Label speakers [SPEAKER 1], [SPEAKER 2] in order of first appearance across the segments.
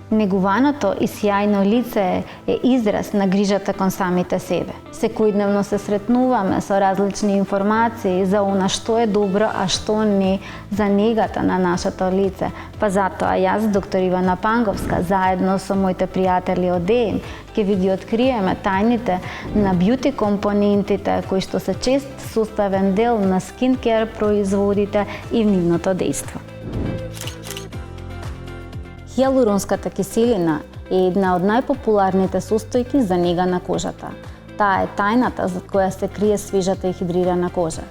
[SPEAKER 1] Негуваното и сјајно лице е израз на грижата кон самите себе. Секојдневно се сретнуваме со различни информации за она што е добро, а што не за негата на нашето лице. Па затоа јас, доктор Ивана Панговска, заедно со моите пријатели од ДЕМ, ќе ви ги откриеме тајните на бјути компонентите кои што се чест составен дел на скинкер производите и нивното дејство. Хијалуронската киселина е една од најпопуларните состојки за нега на кожата. Таа е тајната за која се крие свежата и хидрирана кожа.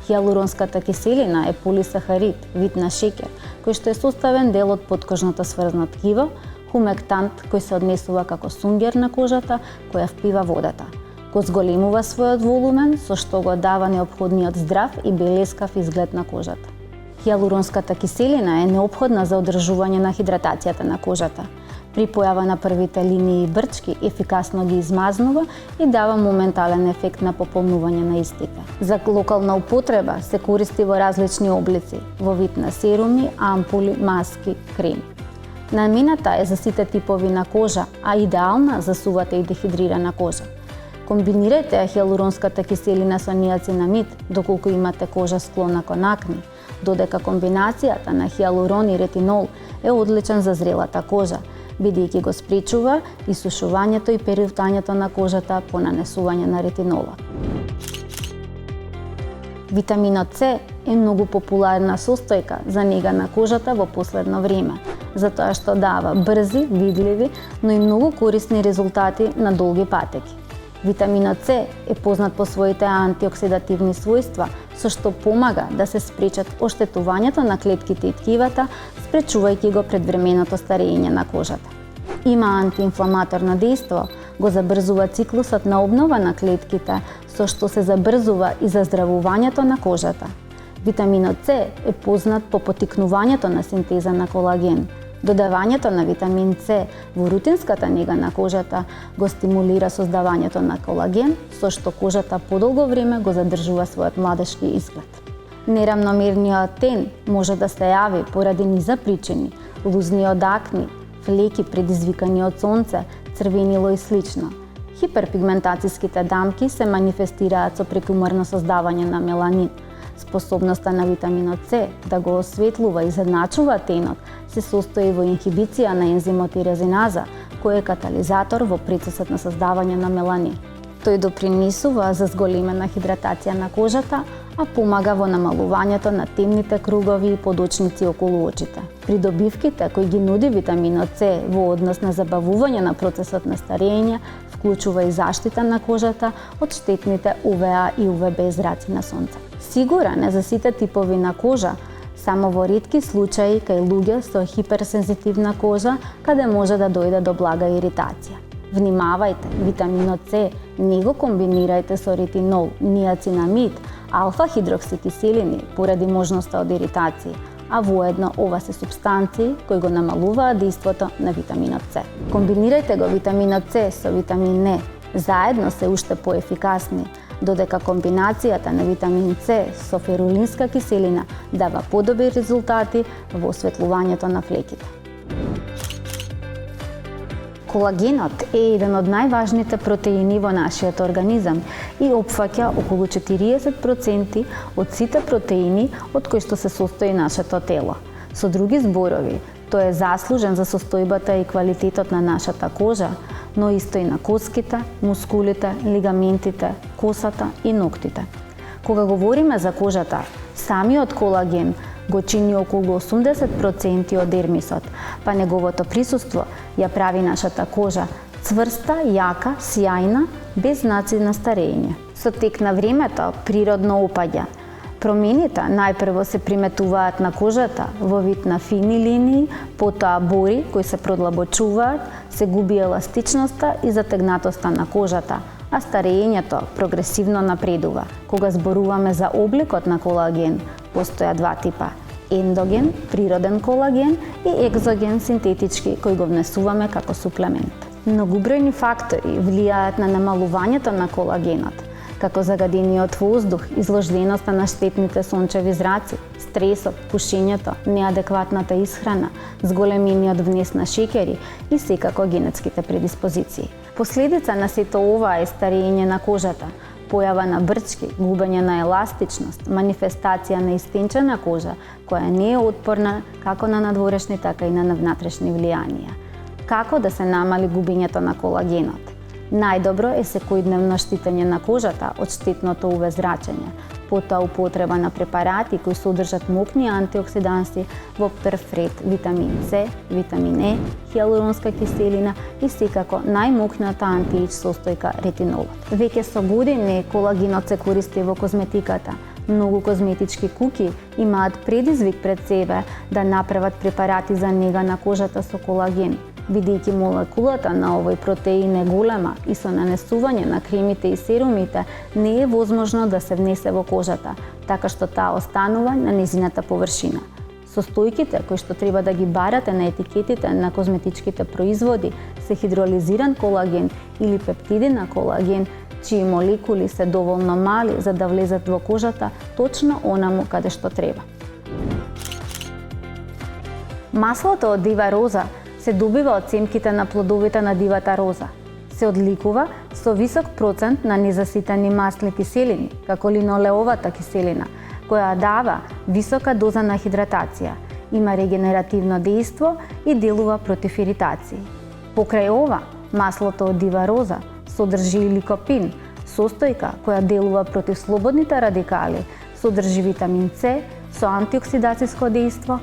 [SPEAKER 1] Хијалуронската киселина е полисахарид, вид на шеќер, кој што е составен дел од поткожното сврзно ткиво, хумектант кој се однесува како сунгер на кожата која впива водата. Го зголемува својот волумен, со што го дава неопходниот здрав и белескав изглед на кожата. Хијалуронската киселина е неопходна за одржување на хидратацијата на кожата. При појава на првите линии брчки ефикасно ги измазнува и дава моментален ефект на пополнување на истите. За локална употреба се користи во различни облици, во вид на серуми, ампули, маски, креми. Намената е за сите типови на кожа, а идеална за сувата и дехидрирана кожа. Комбинирајте хијалуронската киселина со ниацинамид доколку имате кожа склона кон акне, додека комбинацијата на хијалурон и ретинол е одличен за зрелата кожа, бидејќи го спречува исушувањето и перилтањето на кожата по нанесување на ретинола. Витаминот С е многу популарна состојка за нега на кожата во последно време, затоа што дава брзи, видливи, но и многу корисни резултати на долги патеки. Витаминот С е познат по своите антиоксидативни својства, со што помага да се спречат оштетувањето на клетките и ткивата, спречувајќи го предвременото старење на кожата. Има антиинфламаторно дејство, го забрзува циклусот на обнова на клетките, со што се забрзува и заздравувањето на кожата. Витаминот С е познат по поттикнувањето на синтеза на колаген. Додавањето на витамин С во рутинската нега на кожата го стимулира создавањето на колаген, со што кожата подолго време го задржува својот младешки изглед. Нерамномерниот тен може да се јави поради низа причини: лузни од акни, флеки предизвикани од сонце, црвенило и слично. Хиперпигментацијските дамки се манифестираат со прекумерно создавање на меланин. Способноста на витаминот С да го осветлува и задначува тенот се состои во инхибиција на ензимот тирозиназа, кој е катализатор во процесот на создавање на меланин. Тој допринесува за зголемена хидратација на кожата, а помага во намалувањето на темните кругови и подочници околу очите. Придобивките кои ги нуди витаминот С во однос на забавување на процесот на старење вклучува и заштита на кожата од штетните УВА и УВБ зраци на сонце. Сигурен е за сите типови на кожа, само во ретки случаи кај луѓе со хиперсензитивна кожа, каде може да дојде до блага иритација. Внимавајте, витаминот С не го комбинирајте со ретинол, ниацинамид, алфа-хидроксикиселини поради можноста од иритација, а воедно ова се супстанции кои го намалуваат дејството на витаминот С. Комбинирајте го витаминот С со витамин Е, заедно се уште поефикасни, додека комбинацијата на витамин С со ферулинска киселина дава подобри резултати во осветлувањето на флеките. Колагенот е еден од најважните протеини во нашиот организам и опфаќа околу 40% од сите протеини од кои што се состои нашето тело. Со други зборови, тој е заслужен за состојбата и квалитетот на нашата кожа, но исто и на коските, мускулите, лигаментите, косата и ноктите. Кога говориме за кожата, самиот колаген го чини околу 80% од дермисот, па неговото присуство ја прави нашата кожа цврста, јака, сјајна, без знаци на старење. Со тек на времето природно опаѓа. Промените најпрво се приметуваат на кожата во вид на фини линии, потоа бори кои се продлабочуваат, се губи еластичноста и затегнатоста на кожата, а старењето прогресивно напредува. Кога зборуваме за обликот на колаген, постоја два типа: ендоген, природен колаген и екзоген, синтетички, кој го внесуваме како суплемент. Многубројни фактори влијаат на намалувањето на колагенот. како загадениот воздух, изложеноста на штетните сончеви зраци, стресот, пушењето, неадекватната исхрана, зголемениот внес на шеќери и секако генетските предиспозиции. Последица на сето ова е старење на кожата, појава на брчки, губење на еластичност, манифестација на истенчена кожа, која не е отпорна како на надворешни, така и на внатрешни влијанија. Како да се намали губењето на колагенот? Најдобро е секојдневно штитење на кожата од штетното УВ зрачење, потоа употреба на препарати кои содржат мокни антиоксиданси во прв ред витамин С, витамин Е, хиалуронска киселина и секако најмокната антиејдж состојка ретинолот. Веќе со години колагенот се користи во козметиката. Многу козметички куќи имаат предизвик пред себе да направат препарати за нега на кожата со колаген. Бидејќи молекулата на овој протеин е голема и со нанесување на кремите и серумите не е возможно да се внесе во кожата, така што таа останува на незината површина. Состојките кои што треба да ги барате на етикетите на козметичките производи се хидролизиран колаген или пептиди на колаген, чии молекули се доволно мали за да влезат во кожата точно онаму каде што треба. Маслото од дива роза се добива од семките на плодовите на дивата роза. Се одликува со висок процент на незаситени масни киселини, како линолеовата киселина, која дава висока доза на хидратација, има регенеративно дејство и делува против иритации. Покрај ова, маслото од дива роза содржи и ликопин, состојка која делува против слободните радикали, содржи витамин С со антиоксидацијско дејство,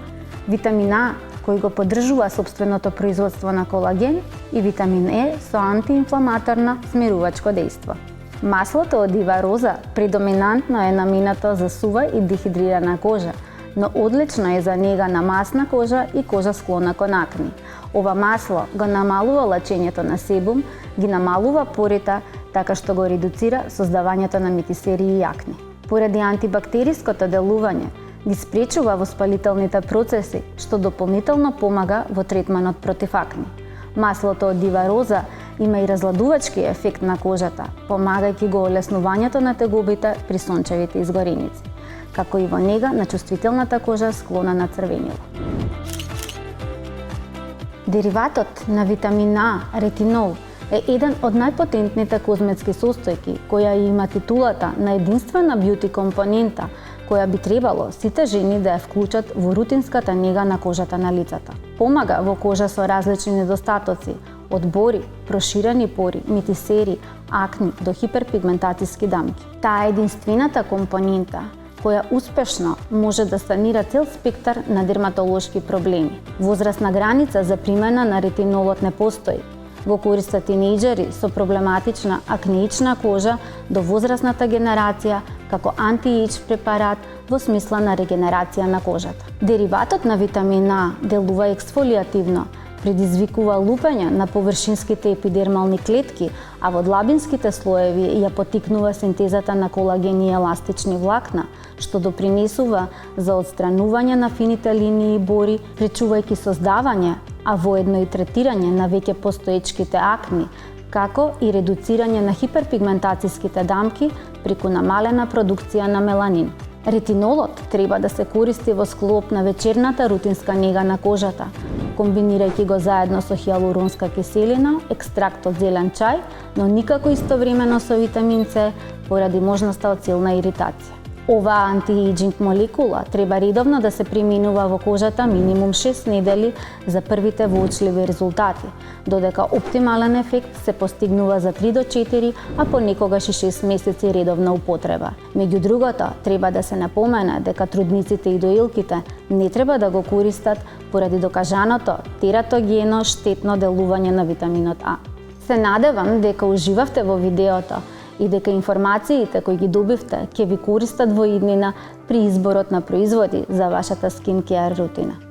[SPEAKER 1] витамин А кој го поддржува собственото производство на колаген и витамин Е со антиинфламаторно смирувачко дејство. Маслото од дива роза предоминантно е наменето за сува и дехидрирана кожа, но одлично е за нега на масна кожа и кожа склона кон акни. Ова масло го намалува лачењето на себум, ги намалува порите, така што го редуцира создавањето на метисерии и акни. Поради антибактериското делување, ги спречува воспалителните процеси, што дополнително помага во третманот против акни. Маслото од дива роза има и разладувачки ефект на кожата, помагајќи го олеснувањето на тегобите при сончевите изгореници, како и во нега на чувствителната кожа склона на црвенило. Дериватот на витамин А, ретинол, е еден од најпотентните козметски состојки, која има титулата на единствена бјути компонента, која би требало сите жени да ја вклучат во рутинската нега на кожата на лицата. Помага во кожа со различни недостатоци, од бори, проширени пори, метисери, акни до хиперпигментацијски дамки. Таа е единствената компонента која успешно може да санира цел спектар на дерматолошки проблеми. Возрастна граница за примена на ретинолот не постои. Го користат тинејџери со проблематична акнеична кожа до возрастната генерација како антиејдж препарат во смисла на регенерација на кожата. Дериватот на витамин А делува ексфолиативно, предизвикува лупење на површинските епидермални клетки, а во длабинските слоеви ја поттикнува синтезата на колаген и еластични влакна, што допринесува за отстранување на фините линии и бори, пречувајќи создавање, а воедно и третирање на веќе постоечките акни, како и редуцирање на хиперпигментацијските дамки преку намалена продукција на меланин. Ретинолот треба да се користи во склоп на вечерната рутинска нега на кожата, комбинирајќи го заедно со хиалуронска киселина, екстракт од зелен чај, но никако истовремено со витамин С поради можноста од силна иритација. Оваа антиејджинг молекула треба редовно да се применува во кожата минимум 6 недели за првите воочливи резултати, додека оптимален ефект се постигнува за 3 до 4, а понекогаш и 6 месеци редовна употреба. Меѓу другото, треба да се напомене дека трудниците и доилките не треба да го користат поради докажаното тератогено штетно делување на витаминот А. Се надевам дека уживавте во видеото и дека информациите кои ги добивте ќе ви користат во иднина при изборот на производи за вашата скин-кеар рутина.